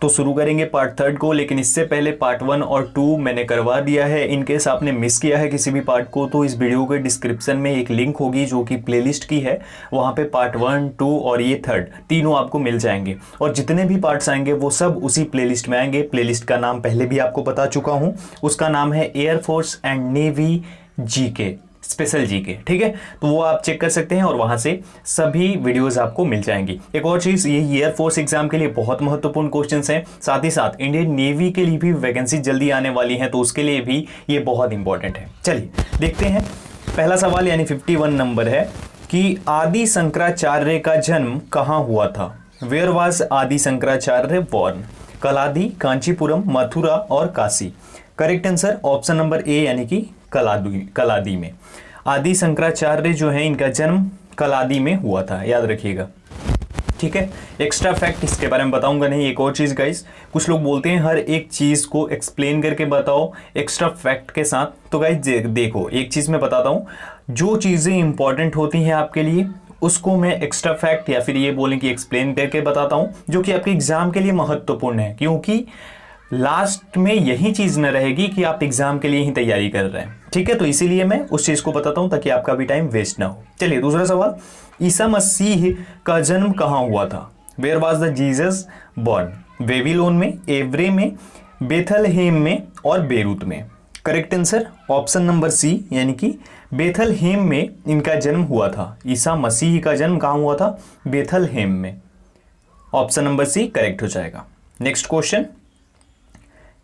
तो शुरू करेंगे पार्ट 3 को, लेकिन इससे पहले पार्ट 1 और 2 मैंने करवा दिया है। इनकेस आपने मिस किया है किसी भी पार्ट को तो इस वीडियो के डिस्क्रिप्शन में एक लिंक होगी जो कि प्लेलिस्ट की है, वहाँ पे पार्ट 1, 2 और ये 3 तीनों आपको मिल जाएंगे। और जितने भी पार्ट्स आएंगे वो सब उसी प्लेलिस्ट में आएंगे। प्लेलिस्ट का नाम पहले भी आपको बता चुका हूँ, उसका नाम है air force and navy GK, special GK, ठीक है। तो वो आप चेक कर सकते हैं और वहां से सभी वीडियोस आपको मिल जाएंगी। एक और चीज, ये एयरफोर्स एग्जाम के लिए बहुत महत्वपूर्ण क्वेश्चंस हैं, साथ ही साथ इंडियन नेवी के लिए भी वैकेंसी जल्दी आने वाली है, तो उसके लिए भी ये बहुत इंपॉर्टेंट है। चलिए देखते हैं। पहला सवाल यानी 51 नंबर है कि आदि शंकराचार्य का जन्म कहाँ हुआ था। वेयर वाज आदि शंकराचार्य बॉर्न। कलादी, कांचीपुरम, मथुरा और Kashi. Correct answer option number A यानी कि कलादी में। आदि शंकराचार्य जो है इनका जन्म कलादी में हुआ था, याद रखिएगा, ठीक है। एक्स्ट्रा फैक्ट इसके बारे में बताऊंगा नहीं। एक और चीज गाइस, कुछ लोग बोलते हैं हर एक चीज को एक्सप्लेन करके बताओ एक्स्ट्रा फैक्ट के साथ, तो गाइस देखो एक चीज मैं बताता हूं, जो चीजें इंपॉर्टेंट होती हैं आपके लिए उसको मैं एक्स्ट्रा फैक्ट या फिर ये बोलें कि एक्सप्लेन करके बताता हूं, जो कि आपके एग्जाम के लिए महत्वपूर्ण है, क्योंकि लास्ट में यही चीज न रहेगी कि आप एग्जाम के लिए ही तैयारी कर रहे हैं, ठीक है। तो इसीलिए मैं उस चीज को बताता हूं ताकि आपका भी टाइम वेस्ट ना हो। चलिए दूसरा सवाल, ईसा मसीह का जन्म कहां हुआ था। Where was the Jesus born. Babylon में, एवरे में, बेथलहेम में और बेरूत में। Correct answer option number C यानी कि बेथलहेम में इनका जन्म हुआ था। ईसा मसीह का जन्म कहां हुआ था, बेथलहेम में। ऑप्शन नंबर सी करेक्ट हो जाएगा। नेक्स्ट क्वेश्चन,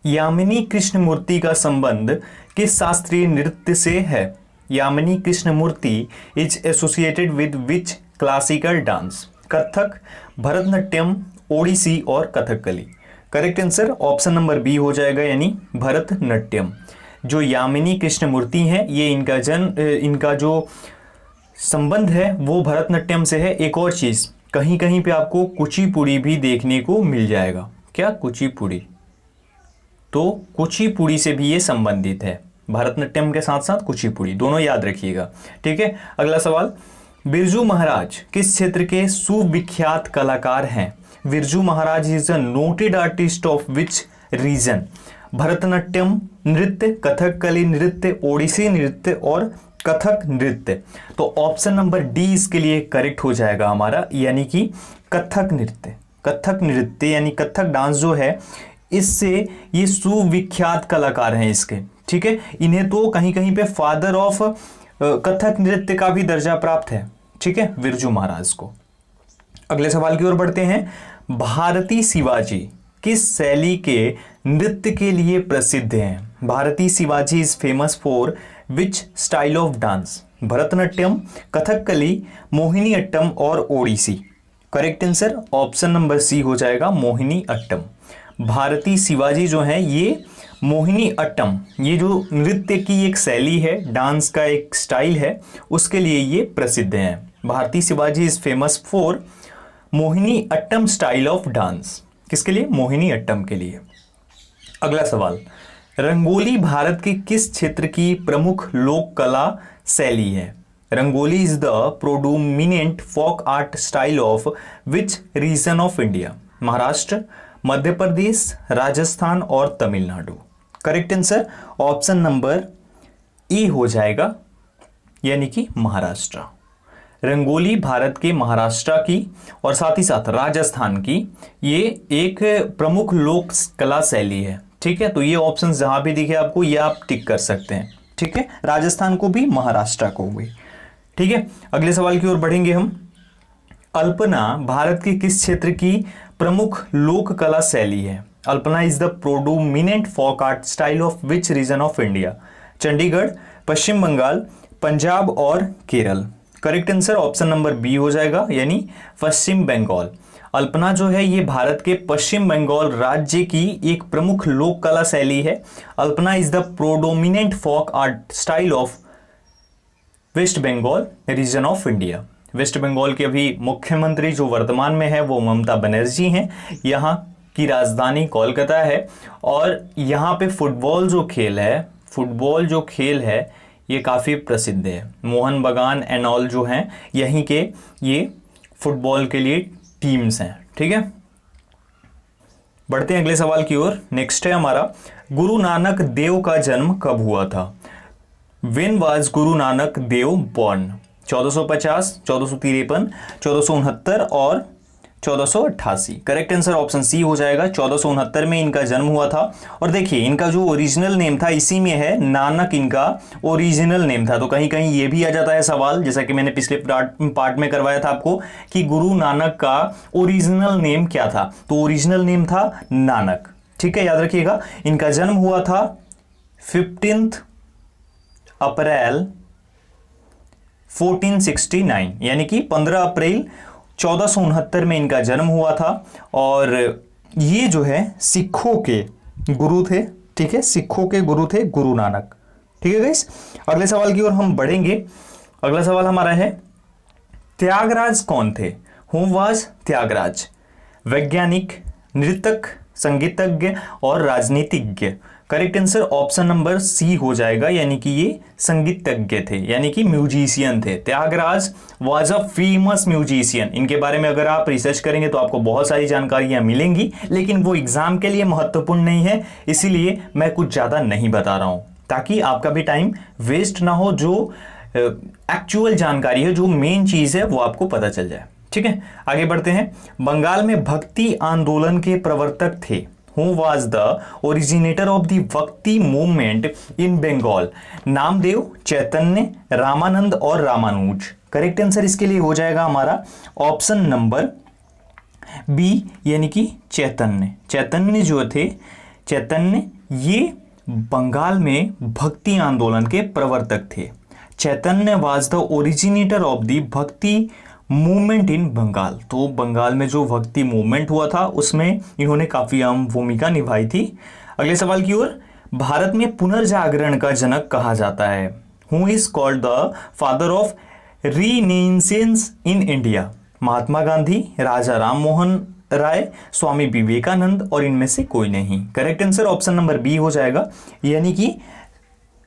यामिनी कृष्णमूर्ति का संबंध किस शास्त्रीय नृत्य से है। Yamini Krishnamurthy is associated with which classical dance. Kathak, Bharatanatyam, Odissi और Kathakali. Correct answer option number B हो जाएगा यानी भरतनाट्यम। जो यामिनी कृष्णमूर्ति हैं ये इनका जो संबंध है वो भरतनाट्यम से है। एक और चीज, कहीं कहीं पे आपको कुचिपुड़ी भी देखने को मिल जाएगा। क्या कुचिपुड़ी, तो कुचिपुड़ी से भी ये संबंधित है, भरतनाट्यम के साथ साथ कुचिपुड़ी, दोनों याद रखिएगा, ठीक है। अगला सवाल, बिरजू महाराज किस क्षेत्र के सुविख्यात कलाकार हैं। Birju Maharaj is a noted artist of which region. Bharatanatyam नृत्य, कथकली नृत्य, ओडिसी नृत्य और कथक नृत्य। तो ऑप्शन नंबर डी इसके लिए करेक्ट हो जाएगा हमारा, यानी कि कथक नृत्य। कथक नृत्य यानी कथक डांस जो है, इससे ये सुविख्यात कलाकार हैं इसके, ठीक है। इन्हें तो कहीं कहीं पे फादर ऑफ कथक नृत्य का भी दर्जा प्राप्त है, ठीक है, बिरजू महाराज को। अगले सवाल की ओर बढ़ते हैं। भारती शिवाजी किस शैली के नृत्य के लिए प्रसिद्ध हैं। Bharati Shivaji is famous for which style of dance. Bharatanatyam, Kathakali, Mohini Attam और Odissi. Correct answer option number C हो जाएगा मोहिनी अट्टम। भारती शिवाजी जो है ये मोहिनी अट्टम, ये जो नृत्य की एक शैली है, डांस का एक स्टाइल है, उसके लिए ये प्रसिद्ध हैं। Bharati Shivaji is famous for Mohini Attam style of dance. किसके लिए, मोहिनी अट्टम के लिए। अगला सवाल, रंगोली भारत के किस क्षेत्र की प्रमुख लोक कला शैली है। Rangoli is the predominant folk art style of which region of India. Maharashtra, Madhya Pradesh, Rajasthan और Tamil Nadu. Correct answer option number E हो जाएगा यानी कि महाराष्ट्र। रंगोली भारत के महाराष्ट्र की और साथ ही साथ राजस्थान की ये एक प्रमुख लोक कला शैली है, ठीक है। तो ये ऑप्शन जहां भी दिखे आपको ये आप टिक कर सकते हैं, ठीक है। राजस्थान को भी, महाराष्ट्र को भी, ठीक है। अगले सवाल की ओर बढ़ेंगे हम। अल्पना भारत के किस क्षेत्र की प्रमुख लोक कला शैली है। Alpana is the predominant folk art style of which region of India. Chandigarh, Paschim Bangal, Punjab और Kerala. Correct answer option number B हो जाएगा यानी पश्चिम बंगाल। अल्पना जो है ये भारत के पश्चिम बंगाल राज्य की एक प्रमुख लोक कला शैली है। Alpana is the predominant folk art style of West Bengal region of India. West Bengal के अभी मुख्यमंत्री जो वर्तमान में है वो ममता बनर्जी हैं। यहाँ की राजधानी कोलकाता है और यहाँ पे फुटबॉल जो खेल है ये काफ़ी प्रसिद्ध है। मोहन बगान एंड ऑल जो हैं यहीं के ये फुटबॉल के लिए टीम्स हैं, ठीक है। बढ़ते हैं अगले सवाल की ओर। नेक्स्ट है हमारा, गुरु नानक देव का जन्म कब हुआ था? When was Guru Nanak Dev born? 1450, 1453, 1469 और 1488। करेक्ट आंसर ऑप्शन सी हो जाएगा, 1469 में इनका जन्म हुआ था। और देखिए इनका जो ओरिजिनल नेम था इसी में है, नानक इनका ओरिजिनल नेम था। तो कहीं कहीं ये भी आ जाता है सवाल, जैसा कि मैंने पिछले पार्ट में करवाया था आपको कि गुरु नानक का ओरिजिनल नेम क्या था, तो ओरिजिनल नेम था नानक। ठीक है, याद रखिएगा। इनका जन्म हुआ था 15 अप्रैल 1469, यानी कि 15 अप्रैल 1469 में इनका जन्म हुआ था। और ये जो है सिखों के गुरु थे। ठीक है, सिखों के गुरु थे गुरु नानक। ठीक है गाइस, अगले सवाल की ओर हम बढ़ेंगे। अगला सवाल हमारा है, त्यागराज कौन थे? Who was Tyagaraja? वैज्ञानिक, नृतक, संगीतज्ञ और राजनीतिज्ञ। Correct answer option number C हो जाएगा, यानी कि ये संगीतज्ञ थे, यानी कि म्यूजिशियन थे। Tyagaraja was a famous musician. इनके बारे में अगर आप रिसर्च करेंगे तो आपको बहुत सारी जानकारियां मिलेंगी, लेकिन वो एग्जाम के लिए महत्वपूर्ण नहीं है, इसीलिए मैं कुछ ज्यादा नहीं बता रहा हूं, ताकि आपका भी टाइम वेस्ट ना हो। जो एक्चुअल जानकारी है, जो मेन चीज है, वो आपको पता चल जाए। ठीक है, आगे बढ़ते हैं। बंगाल में भक्ति आंदोलन के प्रवर्तक थे। Who was the originator of the भक्ति movement in Bengal? नामदेव, चैतन्य, रामानंद और रामानुज। करेक्ट आंसर इसके लिए हो जाएगा हमारा ऑप्शन नंबर बी, यानी कि चैतन्य। चैतन्य जो थे, चैतन्य ये बंगाल में भक्ति आंदोलन के प्रवर्तक थे। Chaitanya was the originator of the Bhakti movement in Bengal. तो बंगाल में जो भक्ति मूवमेंट हुआ था उसमें इन्होंने काफी अहम भूमिका निभाई थी। अगले सवाल की ओर, भारत में पुनर्जागरण का जनक कहा जाता है? Who is called the father of renaissance in India? Mahatma Gandhi, Raja Ram Mohan Roy, Swami Vivekananda और इनमें से कोई नहीं। Correct answer option number B हो जाएगा, यानी कि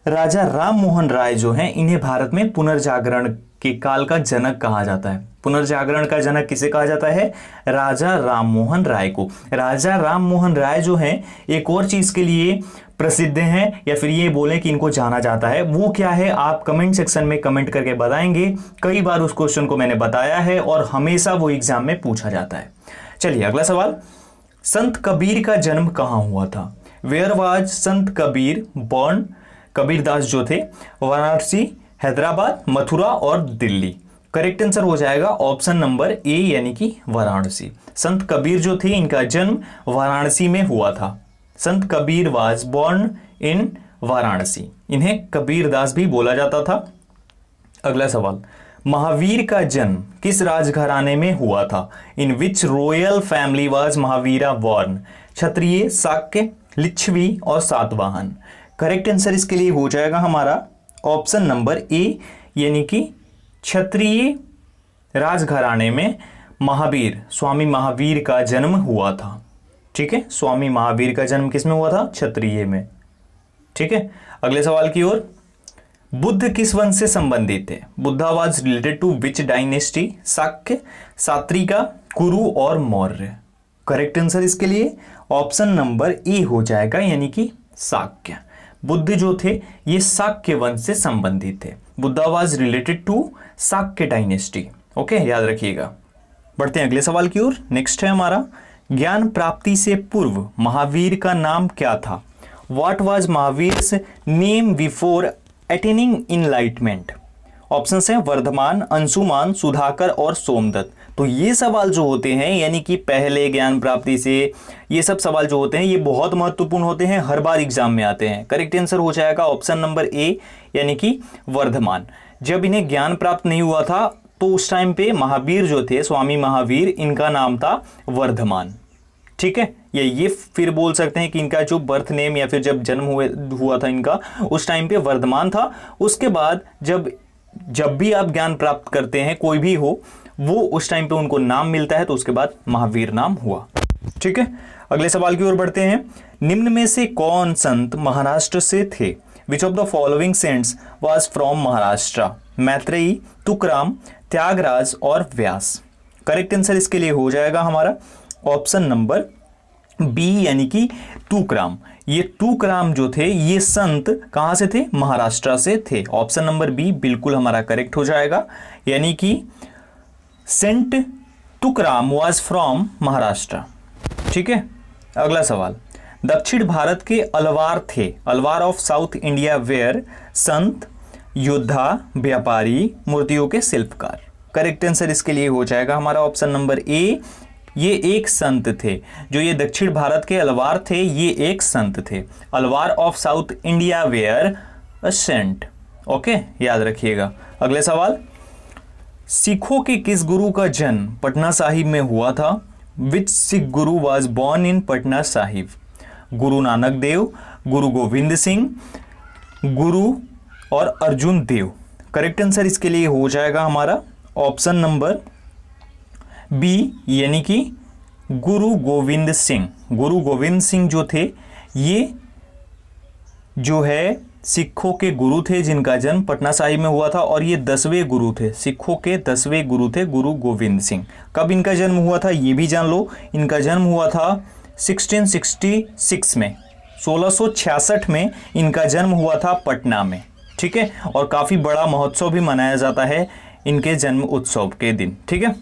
राजा राम मोहन राय जो हैं, इन्हें भारत में पुनर्जागरण के काल का जनक कहा जाता है। पुनर्जागरण का जनक किसे कहा जाता है? राजा राम मोहन राय को। राजा राम मोहन राय जो हैं, एक और चीज के लिए प्रसिद्ध हैं, या फिर ये बोले कि इनको जाना जाता है, वो क्या है आप कमेंट सेक्शन में कमेंट करके बताएंगे। कई बार उस क्वेश्चन को मैंने बताया है और हमेशा वो एग्जाम में पूछा जाता है। चलिए अगला सवाल, संत कबीर का जन्म कहाँ हुआ था? Where was Sant Kabir born? Kabirdas जो थे, वाराणसी, हैदराबाद, मथुरा और दिल्ली। करेक्ट आंसर हो जाएगा ऑप्शन नंबर ए, यानी कि वाराणसी। संत कबीर जो थे, इनका जन्म वाराणसी में हुआ था। संत Kabir was born in Varanasi. इन्हें कबीरदास भी बोला जाता था। अगला सवाल, महावीर का जन्म किस राजघराने में हुआ था? In which royal family was Mahavira born? Kshatriya, Shakya, Lichchhavi और सातवाहन। करेक्ट आंसर इसके लिए हो जाएगा हमारा ऑप्शन नंबर ए, यानी कि क्षत्रिय राजघराने में महावीर, स्वामी महावीर का जन्म हुआ था। ठीक है, स्वामी महावीर का जन्म किसमें हुआ था? क्षत्रिय में। ठीक है, अगले सवाल की ओर, बुद्ध किस वंश से संबंधित थे? Buddha was related to which dynasty? Shakya, Satrika, Kuru और मौर्य। करेक्ट आंसर इसके लिए ऑप्शन नंबर ए हो जाएगा, यानी कि शाक्य। बुद्ध जो थे ये शाक्य वंश से संबंधित थे। Buddha was related to Shakya dynasty. Okay, याद रखिएगा। बढ़ते हैं अगले सवाल की ओर। नेक्स्ट है हमारा, ज्ञान प्राप्ति से पूर्व महावीर का नाम क्या था? What was Mahavir's name before attaining enlightenment? Options हैं वर्धमान, अंशुमान, सुधाकर और सोमदत्त। तो ये सवाल जो होते हैं, यानी कि पहले ज्ञान प्राप्ति से, ये सब सवाल जो होते हैं ये बहुत महत्वपूर्ण होते हैं, हर बार एग्जाम में आते हैं। करेक्ट आंसर हो जाएगा ऑप्शन नंबर ए, यानी कि वर्धमान। जब इन्हें ज्ञान प्राप्त नहीं हुआ था तो उस टाइम पे महावीर जो थे, स्वामी महावीर, इनका नाम था वर्धमान। ठीक है, ये फिर बोल सकते हैं कि इनका जो बर्थ नेम या फिर जब जन्म हुआ था इनका, उस टाइम पे वर्धमान था। उसके बाद जब भी आप ज्ञान प्राप्त करते हैं, कोई भी हो, वो उस टाइम पे उनको नाम मिलता है, तो उसके बाद महावीर नाम हुआ। ठीक है, अगले सवाल की ओर बढ़ते हैं। निम्न में से कौन संत महाराष्ट्र से थे? Which of the following saints was from Maharashtra? Maitreyi, Tukaram, Tyagaraja और व्यास। करेक्ट आंसर इसके लिए हो जाएगा हमारा ऑप्शन नंबर बी यानी कि तुकाराम। ये तुकाराम जो थे ये संत कहां से थे? महाराष्ट्र से थे। ऑप्शन नंबर बी बिल्कुल हमारा करेक्ट हो जाएगा, यानी कि saint Tukaram was from Maharashtra. ठीक है, अगला सवाल, दक्षिण भारत के अलवार थे, Alvar of South India were संत, योद्धा, व्यापारी, मूर्तियों के शिल्पकार। करेक्ट आंसर इसके लिए हो जाएगा हमारा ऑप्शन नंबर ए, ये एक संत थे। जो ये दक्षिण भारत के अलवार थे ये एक संत थे। Alvar of South India were a saint. Okay, याद रखिएगा। अगले सवाल, सिखों के किस गुरु का जन्म पटना साहिब में हुआ था? विच सिख गुरु was born in Patna Sahib? Guru Nanak Dev, गुरु गोविंद सिंह, गुरु और अर्जुन देव। करेक्ट आंसर इसके लिए हो जाएगा हमारा ऑप्शन नंबर बी, यानी कि गुरु गोविंद सिंह। गुरु गोविंद सिंह जो थे ये जो है सिखों के गुरु थे जिनका जन्म पटना साहिब में हुआ था, और ये 10वें गुरु थे, सिखों के 10वें गुरु थे गुरु गोविंद सिंह। कब इनका जन्म हुआ था ये भी जान लो। इनका जन्म हुआ था 1666 में, 1666 में इनका जन्म हुआ था पटना में। ठीक है, और काफ़ी बड़ा महोत्सव भी मनाया जाता है इनके जन्म उत्सव के दिन। ठीक है,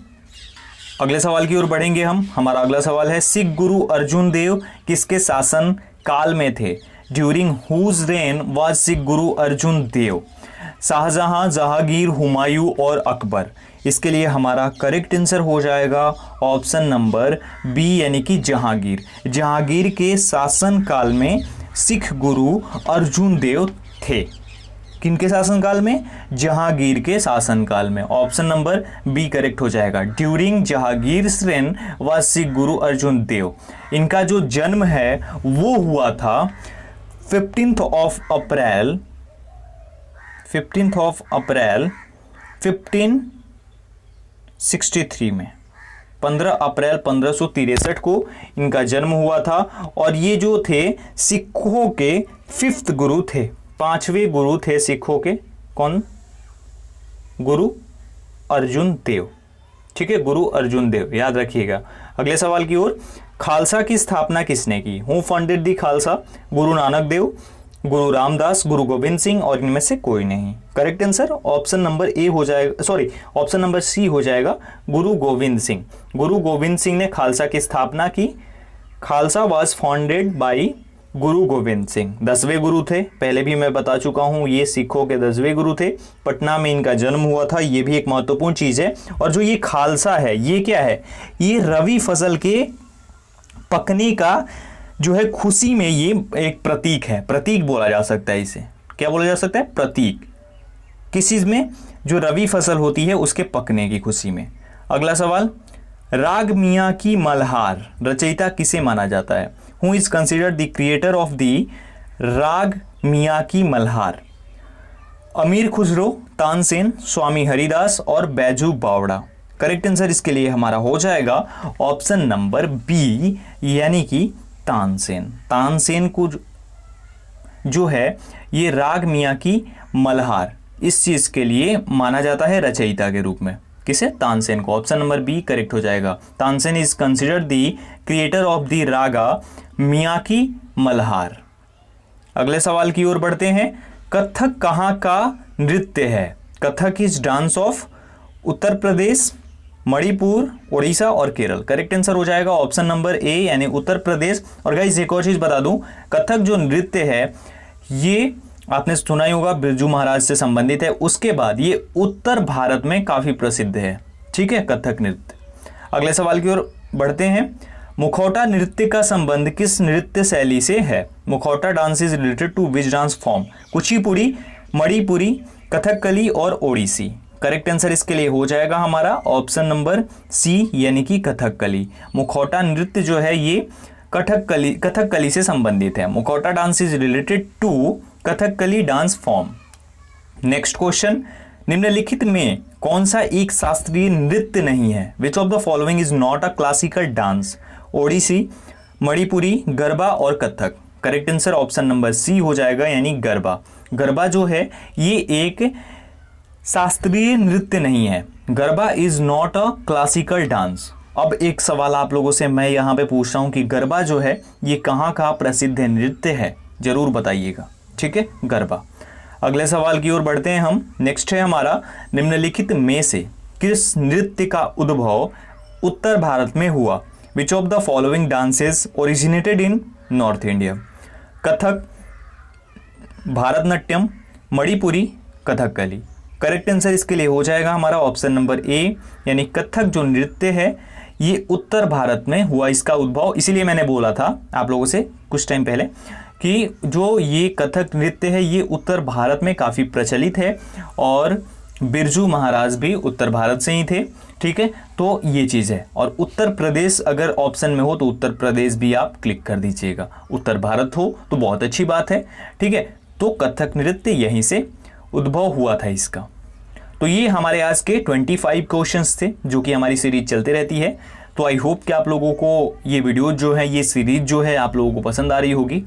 अगले सवाल की ओर बढ़ेंगे हम। हमारा अगला सवाल है, सिख गुरु अर्जुन देव किसके शासन काल में थे? During whose reign was Sikh guru Arjun देव? शाहजहां, जहांगीर, हुमायूं और अकबर। इसके लिए हमारा करेक्ट आंसर हो जाएगा ऑप्शन नंबर बी, यानी कि जहांगीर। जहांगीर के शासन काल में सिख गुरु अर्जुन देव थे। किनके शासनकाल में? जहांगीर के शासनकाल में। ऑप्शन नंबर बी करेक्ट हो जाएगा। During Jahangir rain was Sikh guru Arjun देव। इनका जो जन्म है वो हुआ था 15 अप्रैल 1563 में। 15 अप्रैल 1563 को इनका जन्म हुआ था, और ये जो थे सिखों के 5th गुरु थे, 5वें गुरु थे सिखों के। कौन? गुरु अर्जुन देव। ठीक है, गुरु अर्जुन देव, याद रखिएगा। अगले सवाल की ओर, खालसा की स्थापना किसने की? हु फंडेड दी खालसा? गुरु नानक देव, गुरु रामदास, गुरु गोविंद सिंह, और इनमें से कोई नहीं। Correct answer option number A हो जाएगा, सॉरी ऑप्शन नंबर सी हो जाएगा, गुरु गोविंद सिंह। गुरु गोविंद सिंह ने खालसा की स्थापना की। खालसा वाज फाउंडेड बाय गुरु गोविंद सिंह। 10वें गुरु थे, पहले भी मैं बता चुका हूं, ये सिखों के 10वें गुरु थे। पटना में इनका जन्म हुआ था, ये भी एक महत्वपूर्ण चीज है। और जो ये खालसा है ये क्या है? ये रवि फसल के पकने का जो है खुशी में ये एक प्रतीक है। प्रतीक बोला जा सकता है इसे। क्या बोला जा सकता है? प्रतीक। किस चीज में? जो रवि फसल होती है उसके पकने की खुशी में। अगला सवाल, राग मियाँ की मल्हार रचयिता किसे माना जाता है? Who is considered the creator of the राग मियाँ की मल्हार? अमीर खुसरो, तानसेन, स्वामी हरिदास और बैजू बावड़ा। करेक्ट आंसर इसके लिए हमारा हो जाएगा ऑप्शन नंबर बी, यानी कि तानसेन। तानसेन को जो है ये राग मियाँ की मल्हार इस चीज के लिए माना जाता है रचयिता के रूप में। किसे? तानसेन को। ऑप्शन नंबर बी करेक्ट हो जाएगा। Tansen is considered the creator of the raga Miyan ki Malhar. अगले सवाल की ओर बढ़ते हैं। कथक कहाँ का नृत्य है? Kathak is dance of Uttar Pradesh, Manipur, Orissa और केरल। करेक्ट आंसर हो जाएगा ऑप्शन नंबर ए, यानी उत्तर प्रदेश। और गाइस एक और चीज बता दूं, कथक जो नृत्य है ये आपने सुना ही होगा, बिरजू महाराज से संबंधित है। उसके बाद ये उत्तर भारत में काफी प्रसिद्ध है। ठीक है, कथक नृत्य। अगले सवाल की ओर बढ़ते हैं। मुखौटा नृत्य का संबंध किस नृत्य शैली से है? Mukhauta dance is related to which dance form? Kuchipudi, Manipuri, Kathakali और ओडिसी। करेक्ट आंसर इसके लिए हो जाएगा हमारा ऑप्शन नंबर सी, यानी कि कथकली। मुखौटा नृत्य जो है ये कथकली से संबंधित है। Mukhauta dance is related to Kathakali dance form. Next question, निम्नलिखित में कौन सा एक शास्त्रीय नृत्य नहीं है? Which of the following is not a classical dance? Odissi, Manipuri, Garba और Kathak. Correct answer option number C हो जाएगा, यानी गरबा। गरबा जो है ये एक शास्त्रीय नृत्य नहीं है। Garba is not a classical dance. अब एक सवाल आप लोगों से मैं यहाँ पे पूछ रहा हूँ कि गरबा जो है ये कहाँ का प्रसिद्ध नृत्य है, जरूर बताइएगा। ठीक है, गरबा। अगले सवाल की ओर बढ़ते हैं हम। नेक्स्ट है हमारा, निम्नलिखित में से किस नृत्य का उद्भव उत्तर भारत में हुआ? विच of the following dances originated in north India? Kathak, Bharatanatyam, Manipuri, Kathakali. Correct answer इसके लिए हो जाएगा हमारा ऑप्शन नंबर ए, यानी कथक जो नृत्य है ये उत्तर भारत में हुआ इसका उद्भव। इसीलिए मैंने बोला था आप लोगों से कुछ टाइम पहले कि जो ये कथक नृत्य है ये उत्तर भारत में काफ़ी प्रचलित है और बिरजू महाराज भी उत्तर भारत से ही थे। ठीक है, तो ये चीज़ है। और उत्तर प्रदेश अगर ऑप्शन में हो तो उत्तर प्रदेश भी आप क्लिक कर दीजिएगा, उत्तर भारत हो तो बहुत अच्छी बात है। ठीक है, तो कथक नृत्य यहीं से उद्भव हुआ था इसका। तो ये हमारे आज के 25 क्वेश्चंस थे जो कि हमारी सीरीज चलते रहती है। तो आई होप कि आप लोगों को ये वीडियो जो है, ये सीरीज जो है आप लोगों को पसंद आ रही होगी।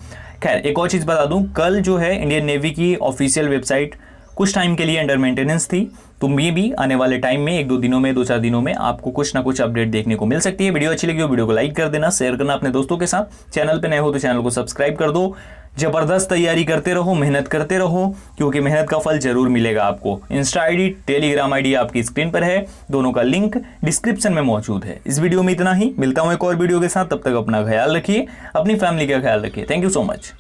खैर एक और चीज़ बता दूं, कल जो है इंडियन नेवी की ऑफिशियल वेबसाइट कुछ टाइम के लिए अंडर मेंटेनेंस थी, तो ये भी आने वाले टाइम में 1-2 दिनों में, 2-4 दिनों में आपको कुछ ना कुछ अपडेट देखने को मिल सकती है। वीडियो अच्छी लगी हो वीडियो को लाइक कर देना, शेयर करना अपने दोस्तों के साथ। चैनल पे नए हो तो चैनल को सब्सक्राइब कर दो। जबरदस्त तैयारी करते रहो, मेहनत करते रहो, क्योंकि मेहनत का फल जरूर मिलेगा आपको। इंस्टा आईडी, टेलीग्राम आईडी आपकी स्क्रीन पर है, दोनों का लिंक डिस्क्रिप्शन में मौजूद है। इस वीडियो में इतना ही, मिलता हूं एक और वीडियो के साथ। तब तक अपना ख्याल रखिए, अपनी फैमिली का ख्याल रखिए। Thank you so much.